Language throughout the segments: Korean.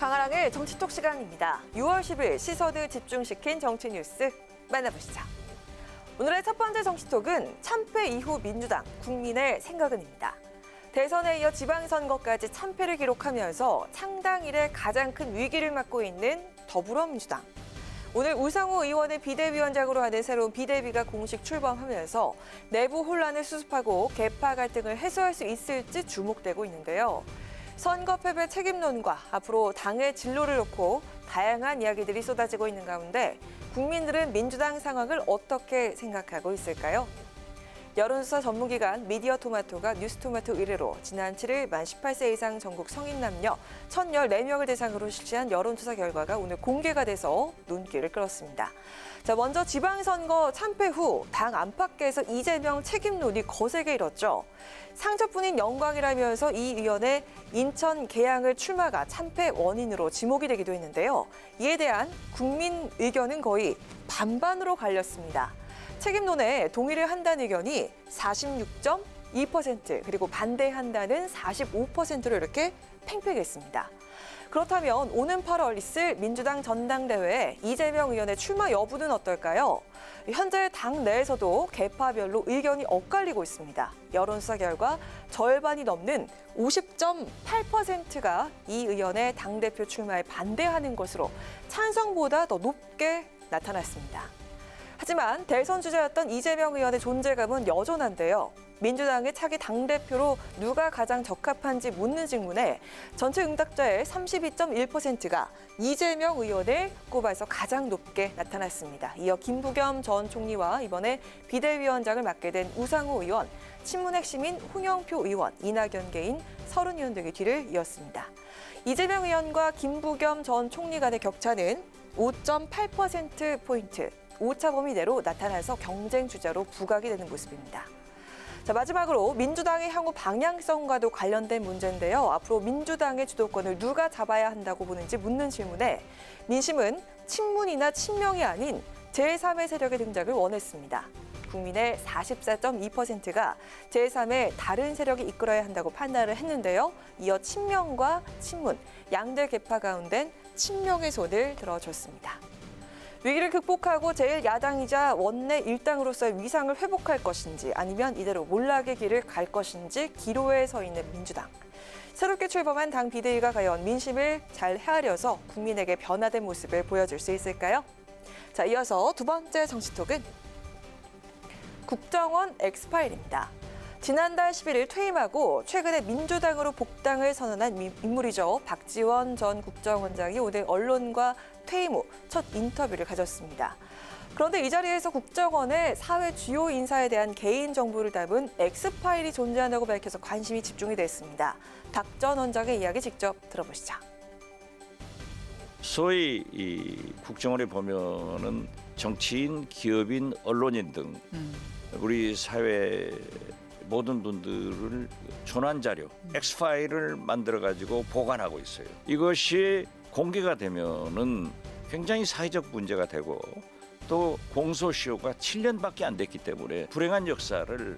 강아랑의 정치톡 시간입니다. 6월 10일 시선을 집중시킨 정치 뉴스 만나보시죠. 오늘의 첫 번째 정치톡은 참패 이후 민주당, 국민의 생각은입니다. 대선에 이어 지방선거까지 참패를 기록하면서 창당 이래 가장 큰 위기를 맞고 있는 더불어민주당. 오늘 우상호 의원을 비대위원장으로 하는 새로운 비대위가 공식 출범하면서 내부 혼란을 수습하고 계파 갈등을 해소할 수 있을지 주목되고 있는데요. 선거 패배 책임론과 앞으로 당의 진로를 놓고 다양한 이야기들이 쏟아지고 있는 가운데 국민들은 민주당 상황을 어떻게 생각하고 있을까요? 여론조사 전문기관 미디어토마토가 뉴스토마토 의뢰로 지난 7일 만 18세 이상 전국 성인 남녀 1,014명을 대상으로 실시한 여론조사 결과가 오늘 공개가 돼서 눈길을 끌었습니다. 자, 먼저 지방선거 참패 후 당 안팎에서 이재명 책임론이 거세게 일었죠. 상처뿐인 영광이라면서 이 의원의 인천 계양을 출마가 참패 원인으로 지목이 되기도 했는데요. 이에 대한 국민 의견은 거의 반반으로 갈렸습니다. 책임론에 동의를 한다는 의견이 46.2% 그리고 반대한다는 45%로 이렇게 팽팽했습니다. 그렇다면 오는 8월 있을 민주당 전당대회에 이재명 의원의 출마 여부는 어떨까요? 현재 당 내에서도 계파별로 의견이 엇갈리고 있습니다. 여론조사 결과 절반이 넘는 50.8%가 이 의원의 당대표 출마에 반대하는 것으로 찬성보다 더 높게 나타났습니다. 하지만 대선 주자였던 이재명 의원의 존재감은 여전한데요. 민주당의 차기 당대표로 누가 가장 적합한지 묻는 질문에 전체 응답자의 32.1%가 이재명 의원을 꼽아서 가장 높게 나타났습니다. 이어 김부겸 전 총리와 이번에 비대위원장을 맡게 된 우상호 의원, 친문 핵심인 홍영표 의원, 이낙연 개인, 서른 의원 등의 뒤를 이었습니다. 이재명 의원과 김부겸 전 총리 간의 격차는 5.8%포인트. 오차 범위 내로 나타나서 경쟁 주자로 부각이 되는 모습입니다. 자, 마지막으로 민주당의 향후 방향성과도 관련된 문제인데요. 앞으로 민주당의 주도권을 누가 잡아야 한다고 보는지 묻는 질문에 민심은 친문이나 친명이 아닌 제3의 세력의 등장을 원했습니다. 국민의 44.2%가 제3의 다른 세력이 이끌어야 한다고 판단을 했는데요. 이어 친명과 친문, 양대 계파 가운데 친명의 손을 들어줬습니다. 위기를 극복하고 제1야당이자 원내 일당으로서의 위상을 회복할 것인지 아니면 이대로 몰락의 길을 갈 것인지 기로에 서 있는 민주당. 새롭게 출범한 당 비대위가 과연 민심을 잘 헤아려서 국민에게 변화된 모습을 보여줄 수 있을까요? 자, 이어서 두 번째 정치톡은 국정원 엑스파일입니다. 지난달 11일 퇴임하고 최근에 민주당으로 복당을 선언한 인물이죠. 박지원 전 국정원장이 오늘 언론과 퇴임 후 첫 인터뷰를 가졌습니다. 그런데 이 자리에서 국정원의 사회 주요 인사에 대한 개인 정보를 담은 엑스파일이 존재한다고 밝혀서 관심이 집중이 됐습니다. 박 전 원장의 이야기 직접 들어보시죠. 소위 이 국정원에 보면은 정치인, 기업인, 언론인 등 우리 사회 모든 분들을 전환 자료, 엑스파일을 만들어 가지고 보관하고 있어요. 이것이 공개가 되면은 굉장히 사회적 문제가 되고 또 공소시효가 7년밖에 안 됐기 때문에 불행한 역사를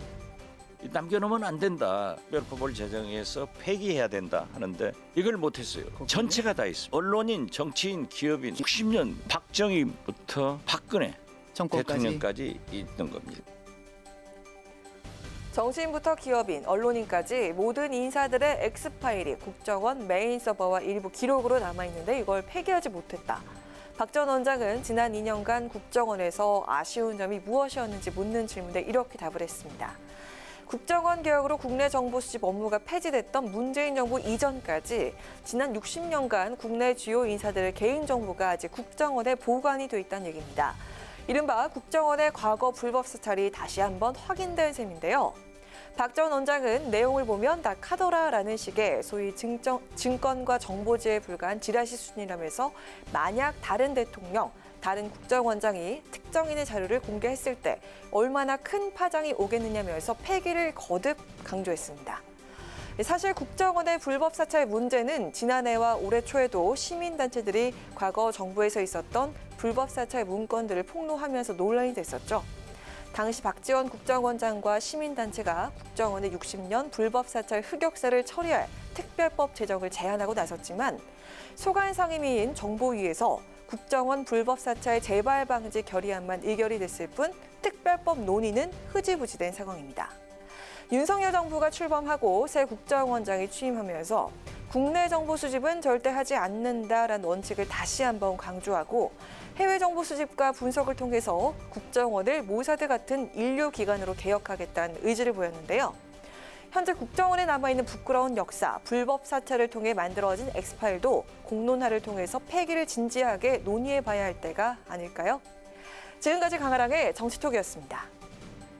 남겨놓으면 안 된다. 특별법을 제정해서 폐기해야 된다 하는데 이걸 못했어요. 전체가 다 있어요. 언론인, 정치인, 기업인 60년 박정희부터 박근혜 대통령까지 있는 겁니다. 정치인부터 기업인, 언론인까지 모든 인사들의 엑스파일이 국정원 메인 서버와 일부 기록으로 남아있는데 이걸 폐기하지 못했다. 박 전 원장은 지난 2년간 국정원에서 아쉬운 점이 무엇이었는지 묻는 질문에 이렇게 답을 했습니다. 국정원 개혁으로 국내 정보 수집 업무가 폐지됐던 문재인 정부 이전까지 지난 60년간 국내 주요 인사들의 개인정보가 아직 국정원에 보관이 돼 있다는 얘기입니다. 이른바 국정원의 과거 불법 사찰이 다시 한번 확인된 셈인데요. 박 전 원장은 내용을 보면 다 카더라라는 식의 소위 증권과 정보지에 불과한 지라시 수준이라면서 만약 다른 대통령, 다른 국정원장이 특정인의 자료를 공개했을 때 얼마나 큰 파장이 오겠느냐면서 폐기를 거듭 강조했습니다. 사실 국정원의 불법 사찰 문제는 지난해와 올해 초에도 시민단체들이 과거 정부에서 있었던 불법 사찰 문건들을 폭로하면서 논란이 됐었죠. 당시 박지원 국정원장과 시민단체가 국정원의 60년 불법 사찰 흑역사를 처리할 특별법 제정을 제안하고 나섰지만 소관 상임위인 정보위에서 국정원 불법 사찰 재발 방지 결의안만 의결이 됐을 뿐 특별법 논의는 흐지부지된 상황입니다. 윤석열 정부가 출범하고 새 국정원장이 취임하면서 국내 정보 수집은 절대 하지 않는다라는 원칙을 다시 한번 강조하고 해외 정보 수집과 분석을 통해서 국정원을 모사드 같은 인류 기관으로 개혁하겠다는 의지를 보였는데요. 현재 국정원에 남아있는 부끄러운 역사, 불법 사찰을 통해 만들어진 엑스파일도 공론화를 통해서 폐기를 진지하게 논의해봐야 할 때가 아닐까요? 지금까지 강아랑의 정치톡이었습니다.